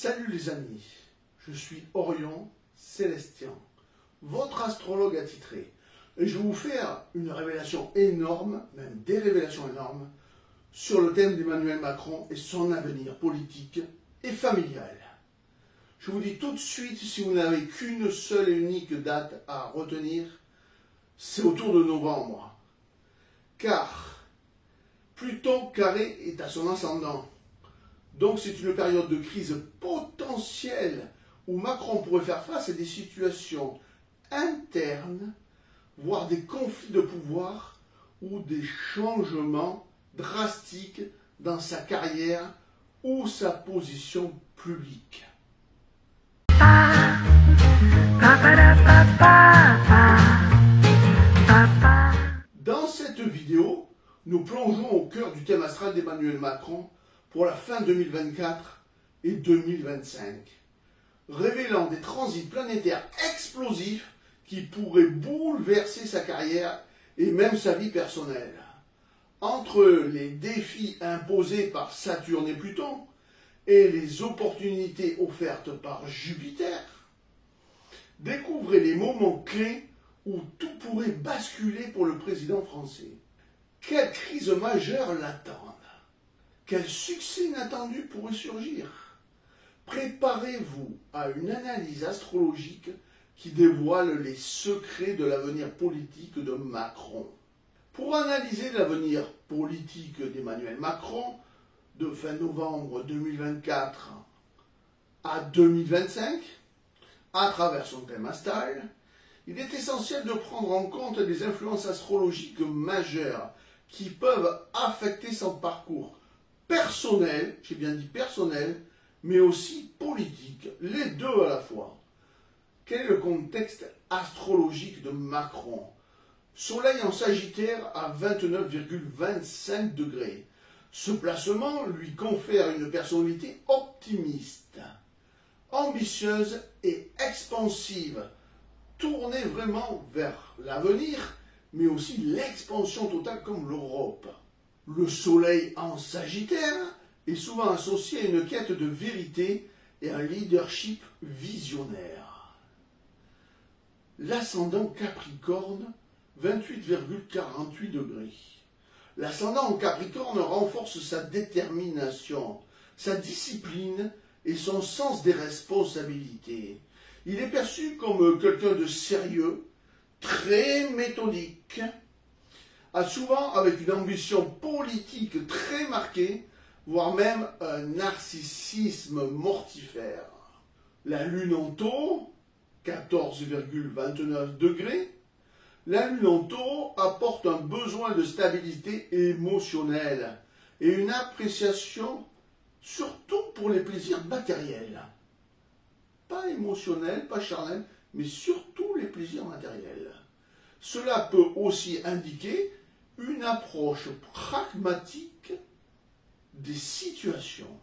Salut les amis, je suis Orion Célestien, votre astrologue attitré, et je vais vous faire une révélation énorme, même des révélations énormes, sur le thème d'Emmanuel Macron et son avenir politique et familial. Je vous dis tout de suite, si vous n'avez qu'une seule et unique date à retenir, c'est autour de novembre. Car Pluton carré est à son ascendant. Donc c'est une période de crise potentielle où Macron pourrait faire face à des situations internes, voire des conflits de pouvoir ou des changements drastiques dans sa carrière ou sa position publique. Dans cette vidéo, nous plongeons au cœur du thème astral d'Emmanuel Macron pour la fin 2024 et 2025, révélant des transits planétaires explosifs qui pourraient bouleverser sa carrière et même sa vie personnelle. Entre les défis imposés par Saturne et Pluton et les opportunités offertes par Jupiter, découvrez les moments clés où tout pourrait basculer pour le président français. Quelle crise majeure l'attend? Quel succès inattendu pourrait surgir? Préparez-vous à une analyse astrologique qui dévoile les secrets de l'avenir politique de Macron. Pour analyser l'avenir politique d'Emmanuel Macron, de fin novembre 2024 à 2025, à travers son thème astral, il est essentiel de prendre en compte des influences astrologiques majeures qui peuvent affecter son parcours personnel, j'ai bien dit personnel, mais aussi politique, les deux à la fois. Quel est le contexte astrologique de Macron? Soleil en Sagittaire à 29,25 degrés. Ce placement lui confère une personnalité optimiste, ambitieuse et expansive, tournée vraiment vers l'avenir, mais aussi l'expansion totale comme l'Europe. Le Soleil en Sagittaire est souvent associé à une quête de vérité et un leadership visionnaire. L'ascendant Capricorne, 28,48 degrés. L'ascendant en Capricorne renforce sa détermination, sa discipline et son sens des responsabilités. Il est perçu comme quelqu'un de sérieux, très méthodique, souvent avec une ambition politique très marquée, voire même un narcissisme mortifère. La Lune en Taureau, 14,29 degrés. La Lune en Taureau apporte un besoin de stabilité émotionnelle et une appréciation surtout pour les plaisirs matériels. Pas émotionnels, pas charnels, mais surtout les plaisirs matériels. Cela peut aussi indiquer une approche pragmatique des situations.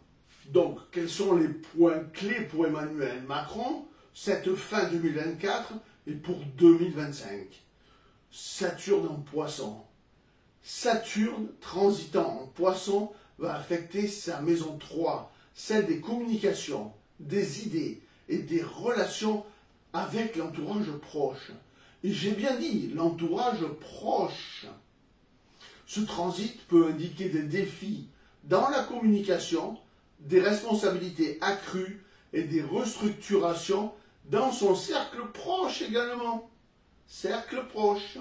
Donc, quels sont les points clés pour Emmanuel Macron cette fin 2024 et pour 2025? Saturne en Poisson. Saturne transitant en Poisson va affecter sa maison 3, celle des communications, des idées et des relations avec l'entourage proche. Et j'ai bien dit, l'entourage proche. Ce transit peut indiquer des défis dans la communication, des responsabilités accrues et des restructurations dans son cercle proche également. Cercle proche.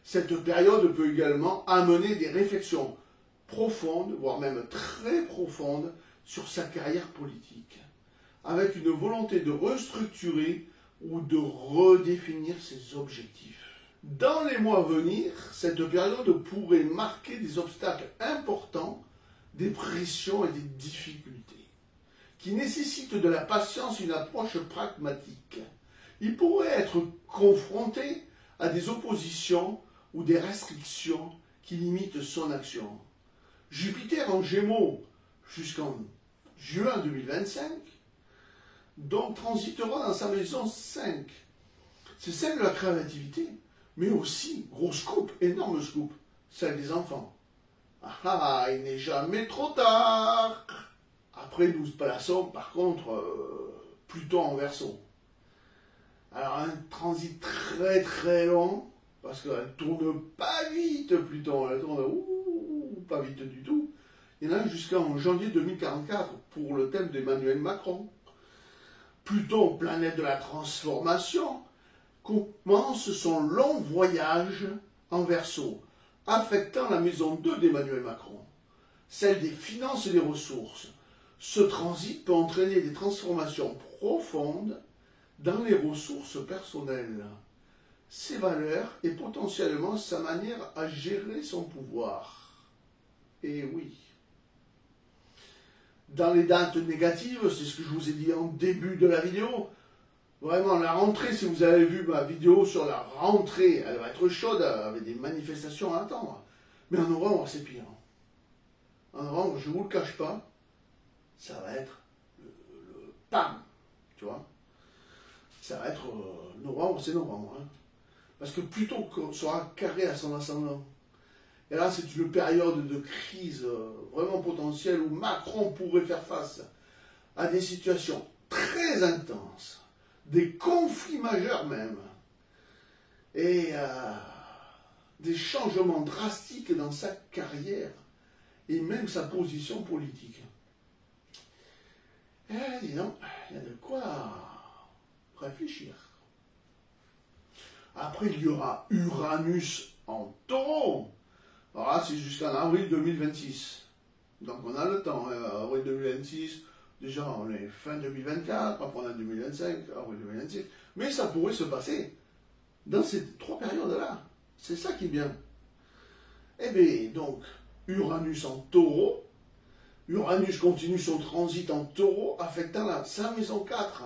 Cette période peut également amener des réflexions profondes, voire même très profondes, sur sa carrière politique, avec une volonté de restructurer ou de redéfinir ses objectifs. Dans les mois à venir, cette période pourrait marquer des obstacles importants, des pressions et des difficultés, qui nécessitent de la patience et une approche pragmatique. Il pourrait être confronté à des oppositions ou des restrictions qui limitent son action. Jupiter en Gémeaux jusqu'en juin 2025, donc transitera dans sa maison 5. C'est celle de la créativité, mais aussi, gros scoop, énorme scoop, celle des enfants. Ah, il n'est jamais trop tard. Après, nous plaçons par contre Pluton en Verseau. Alors un transit très très long, parce qu'elle tourne pas vite Pluton, elle tourne pas vite du tout. Il y en a jusqu'en janvier 2044 pour le thème d'Emmanuel Macron. Pluton, planète de la transformation, commence son long voyage en Verseau, affectant la maison 2 d'Emmanuel Macron, celle des finances et des ressources. Ce transit peut entraîner des transformations profondes dans les ressources personnelles, ses valeurs et potentiellement sa manière à gérer son pouvoir. Et oui. Dans les dates négatives, c'est ce que je vous ai dit en début de la vidéo, vraiment la rentrée, si vous avez vu ma vidéo sur la rentrée, elle va être chaude avec des manifestations à attendre. Mais en novembre, c'est pire. En novembre, je ne vous le cache pas, ça va être le PAM, tu vois. Ça va être novembre, c'est novembre. Hein. Parce que Pluton sera carré à son ascendant. Et là, c'est une période de crise vraiment potentielle où Macron pourrait faire face à des situations très intenses, des conflits majeurs même, et des changements drastiques dans sa carrière et même sa position politique. Dis donc, il y a de quoi réfléchir. Après, il y aura Uranus en Taureau. Alors là, c'est jusqu'en avril 2026. Donc on a le temps, avril 2026, déjà on est fin 2024, après on est 2025, avril 2026. Mais ça pourrait se passer dans ces 3 périodes-là. C'est ça qui est bien. Eh bien, donc, Uranus en Taureau. Uranus continue son transit en Taureau, affectant sa maison 4.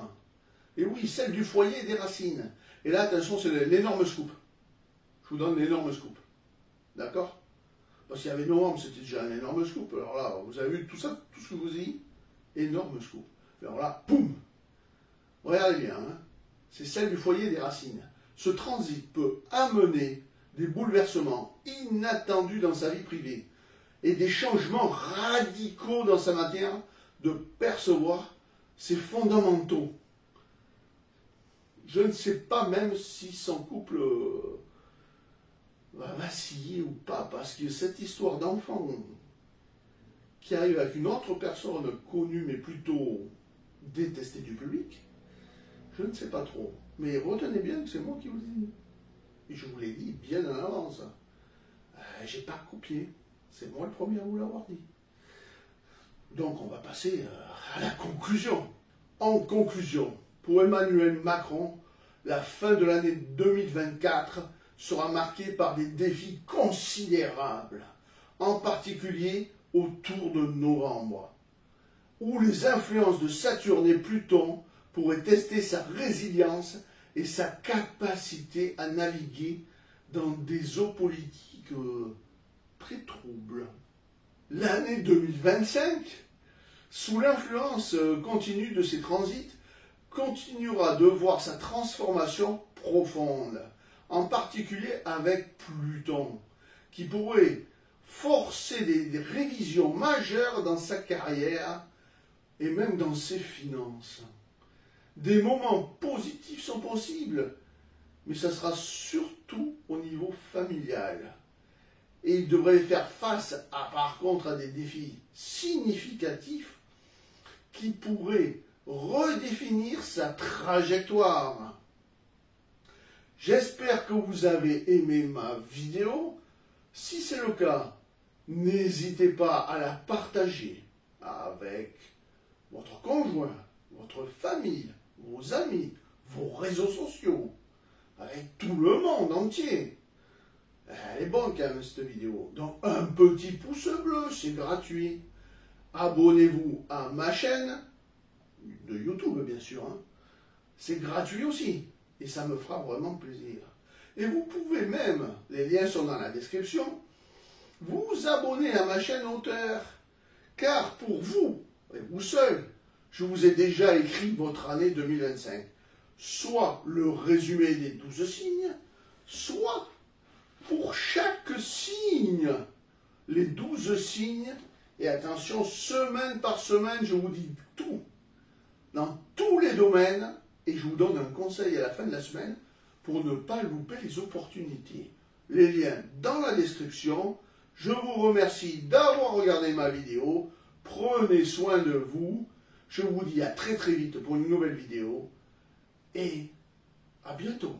Et oui, celle du foyer et des racines. Et là, attention, c'est l'énorme scoop. Je vous donne l'énorme scoop. D'accord? Parce qu'il y avait novembre, c'était déjà un énorme scoop. Alors là, vous avez vu tout ça, tout ce que je vous ai dit? Énorme scoop. Alors là, poum! Regardez bien, hein? C'est celle du foyer et des racines. Ce transit peut amener des bouleversements inattendus dans sa vie privée et des changements radicaux dans sa manière de percevoir ses fondamentaux. Je ne sais pas même si son couple va vaciller ou pas, parce que cette histoire d'enfant qui arrive avec une autre personne connue mais plutôt détestée du public, je ne sais pas trop. Mais retenez bien que c'est moi qui vous le dis. Et je vous l'ai dit bien en avance. J'ai pas copié. C'est moi le premier à vous l'avoir dit. Donc on va passer à la conclusion. En conclusion, pour Emmanuel Macron, la fin de l'année 2024 sera marquée par des défis considérables, en particulier autour de novembre, où les influences de Saturne et Pluton pourraient tester sa résilience et sa capacité à naviguer dans des eaux politiques très troubles. L'année 2025, sous l'influence continue de ces transits, continuera de voir sa transformation profonde, en particulier avec Pluton, qui pourrait forcer des révisions majeures dans sa carrière et même dans ses finances. Des moments positifs sont possibles, mais ça sera surtout au niveau familial. Et il devrait faire face, par contre, à des défis significatifs qui pourraient redéfinir sa trajectoire. J'espère que vous avez aimé ma vidéo. Si c'est le cas, n'hésitez pas à la partager avec votre conjoint, votre famille, vos amis, vos réseaux sociaux, avec tout le monde entier. Elle est bonne quand même cette vidéo. Donc un petit pouce bleu, c'est gratuit. Abonnez-vous à ma chaîne, de YouTube bien sûr. Hein. C'est gratuit aussi. Et ça me fera vraiment plaisir. Et vous pouvez même, les liens sont dans la description, vous abonner à ma chaîne Auteur. Car pour vous, et vous seul, je vous ai déjà écrit votre année 2025. Soit le résumé des 12 signes, soit pour chaque signe, les 12 signes Et attention, semaine par semaine, je vous dis tout, dans tous les domaines, et je vous donne un conseil à la fin de la semaine pour ne pas louper les opportunités. Les liens dans la description. Je vous remercie d'avoir regardé ma vidéo. Prenez soin de vous. Je vous dis à très très vite pour une nouvelle vidéo. Et à bientôt.